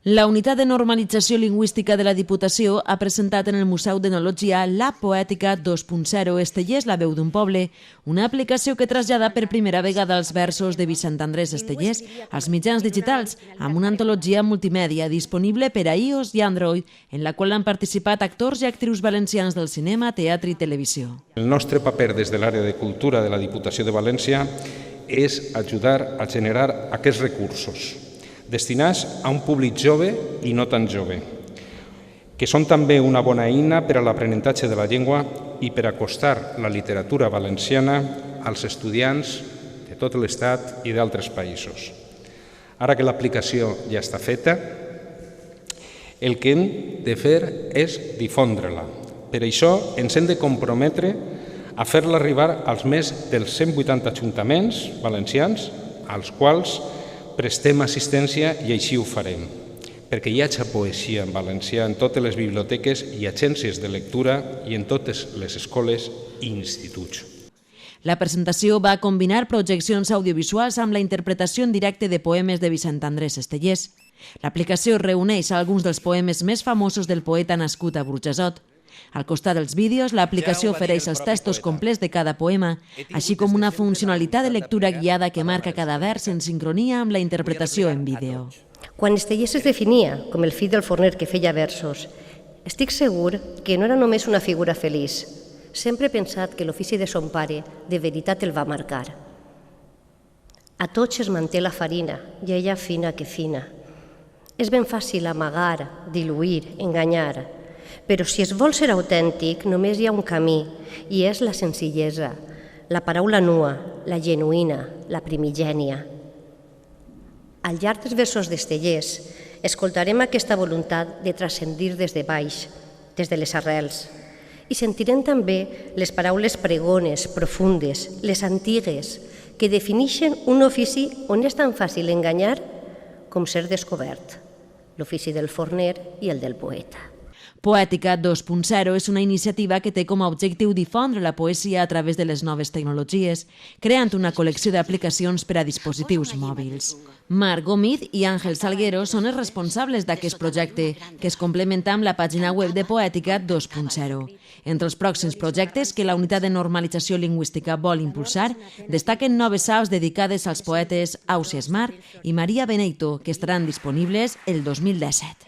La Unitat de Normalització Lingüística de la Diputació ha presentat en el Museu d'Enologia La Poètica 2.0 Estellers, la veu d'un poble, una aplicació que trasllada per primera vegada els versos de Vicent Andrés Estellers als mitjans digitals, amb una antologia multimèdia disponible per a iOS i Android, en la qual han participat actors i actrius valencians del cinema, teatre i televisió. El nostre paper des de l'àrea de cultura de la Diputació de València és ajudar a generar aquests recursos destinats a un públic jove i no tan jove, que són també una bona eina per a l'aprenentatge de la llengua i per acostar la literatura valenciana als estudiants de tot l'Estat i d'altres països. Ara que l'aplicació ja està feta, el que hem de fer és difondre-la. Per això ens hem de comprometre a fer-la arribar als més dels 180 ajuntaments valencians, als quals prestem assistència i així ho farem, perquè hi hagi poesia en valencià en totes les biblioteques i agències de lectura i en totes les escoles i instituts. La presentació va combinar projeccions audiovisuals amb la interpretació en directe de poemes de Vicent Andrés Estellers. L'aplicació reuneix alguns dels poemes més famosos del poeta nascut a Burjassot. Al costat dels vídeos, l'aplicació ofereix els textos complets de cada poema, així com una funcionalitat de lectura guiada que marca cada vers en sincronia amb la interpretació en vídeo. Quan Estellers es definia com el fill del forner que feia versos, estic segur que no era només una figura feliç. Sempre he pensat que l'ofici de son pare de veritat el va marcar. A tots es manté la farina, i ella fina que fina. És ben fàcil amagar, diluir, enganyar, però si es vol ser autèntic només hi ha un camí, i és la senzillesa, la paraula nua, la genuïna, la primigènia. Al llarg dels versos d'Estellers escoltarem aquesta voluntat de transcendir des de baix, des de les arrels, i sentirem també les paraules pregones, profundes, les antigues, que defineixen un ofici on és tan fàcil enganyar com ser descobert, l'ofici del forner i el del poeta. Poètica 2.0 és una iniciativa que té com a objectiu difondre la poesia a través de les noves tecnologies, creant una col·lecció d'aplicacions per a dispositius mòbils. Marc Gómez i Àngel Salguero són els responsables d'aquest projecte, que es complementa amb la pàgina web de Poètica 2.0. Entre els pròxims projectes que la Unitat de Normalització Lingüística vol impulsar, destaquen noves aus dedicades als poetes Ausiàs March i Maria Beneito, que estaran disponibles el 2017.